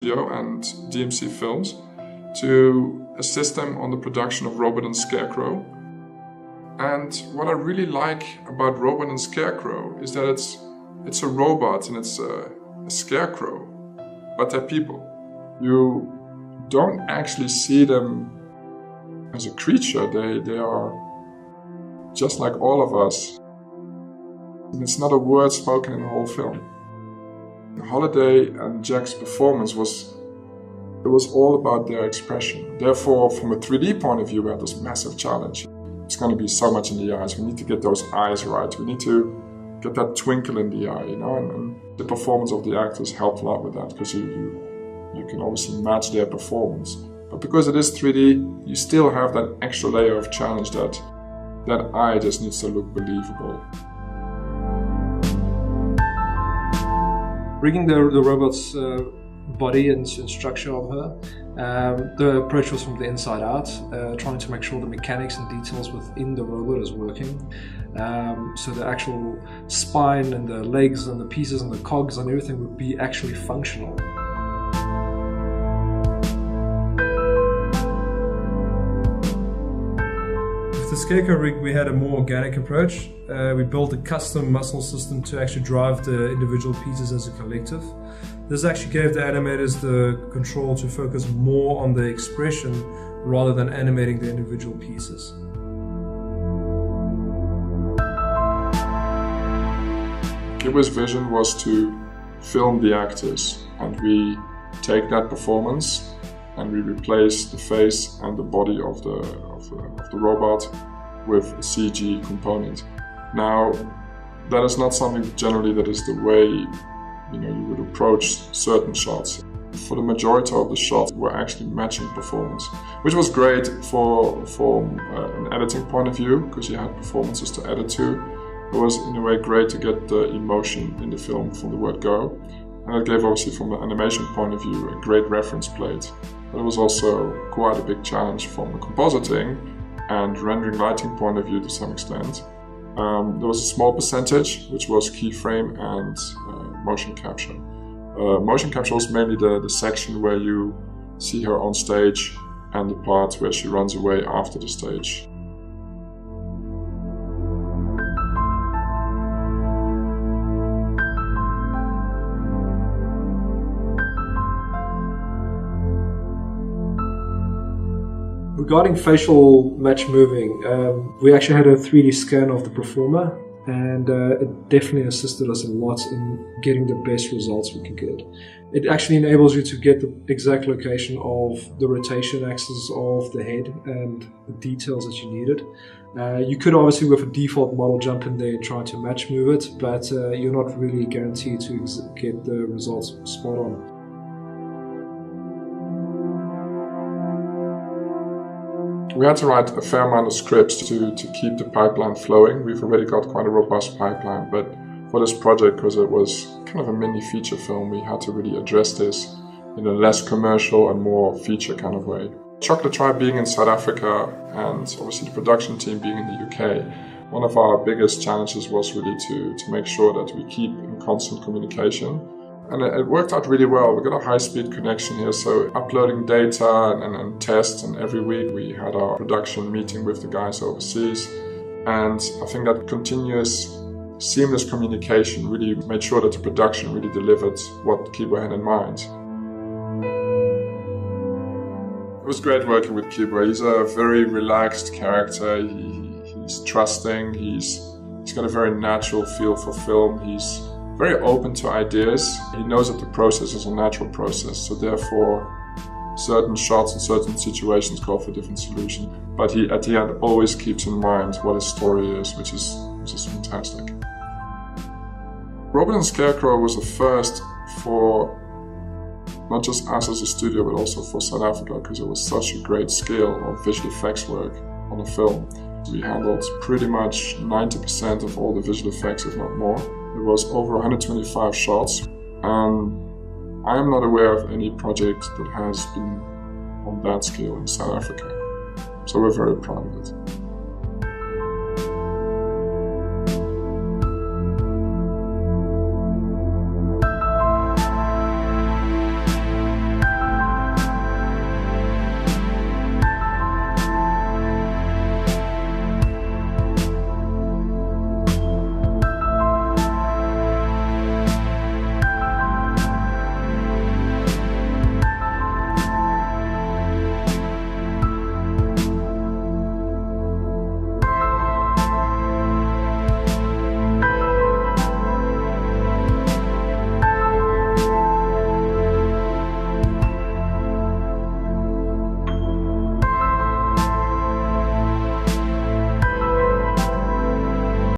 and DMC Films to assist them on the production of Robot and Scarecrow. And what I really like about Robot and Scarecrow is that it's a robot and it's a scarecrow, but they're people. You don't actually see them as a creature. They are just like all of us. And it's not a word spoken in the whole film. Holliday and Jack's performance was all about their expression. Therefore, from a 3D point of view, we had this massive challenge. It's going to be so much in the eyes. We need to get those eyes right. We need to get that twinkle in the eye, and the performance of the actors helped a lot with that, because you can obviously match their performance. But because it is 3D, you still have that extra layer of challenge that eye just needs to look believable. Rigging the robot's body and structure of her, the approach was from the inside out, trying to make sure the mechanics and details within the robot is working. So the actual spine and the legs and the pieces and the cogs and everything would be actually functional. With the Scarecrow rig, we had a more organic approach. We built a custom muscle system to actually drive the individual pieces as a collective. This actually gave the animators the control to focus more on the expression rather than animating the individual pieces. Kibwe's vision was to film the actors, and we take that performance and we replace the face and the body of the robot with a CG component. Now, that is not something generally that is the way you would approach certain shots. For the majority of the shots, we're actually matching performance, which was great from an editing point of view, because you had performances to edit to. It was in a way great to get the emotion in the film from the word go, and it gave, obviously from an animation point of view, a great reference plate. But it was also quite a big challenge from a compositing and rendering lighting point of view to some extent. There was a small percentage which was keyframe and motion capture. Motion capture was mainly the section where you see her on stage and the part where she runs away after the stage. Regarding facial match moving, we actually had a 3D scan of the performer, and it definitely assisted us a lot in getting the best results we could get. It actually enables you to get the exact location of the rotation axis of the head and the details that you needed. You could obviously with a default model jump in there and try to match move it, but you're not really guaranteed to get the results spot on. We had to write a fair amount of scripts to keep the pipeline flowing. We've already got quite a robust pipeline, but for this project, because it was kind of a mini feature film, we had to really address this in a less commercial and more feature kind of way. Chocolate Tribe being in South Africa and obviously the production team being in the UK, one of our biggest challenges was really to make sure that we keep in constant communication. And it worked out really well. We got a high-speed connection here, so uploading data and tests, and every week we had our production meeting with the guys overseas. And I think that continuous, seamless communication really made sure that the production really delivered what kibwe had in mind. It was great working with kibwe. He's a very relaxed character. He's trusting. He's got a very natural feel for film. He's very open to ideas. He knows that the process is a natural process, so therefore certain shots and certain situations call for different solutions. But he, at the end, always keeps in mind what his story is, which is fantastic. Robot and Scarecrow was a first for not just us as a studio, but also for South Africa, because it was such a great scale of visual effects work on a film. We handled pretty much 90% of all the visual effects, if not more. It was over 125 shots, and I am not aware of any project that has been on that scale in South Africa. So we're very proud of it.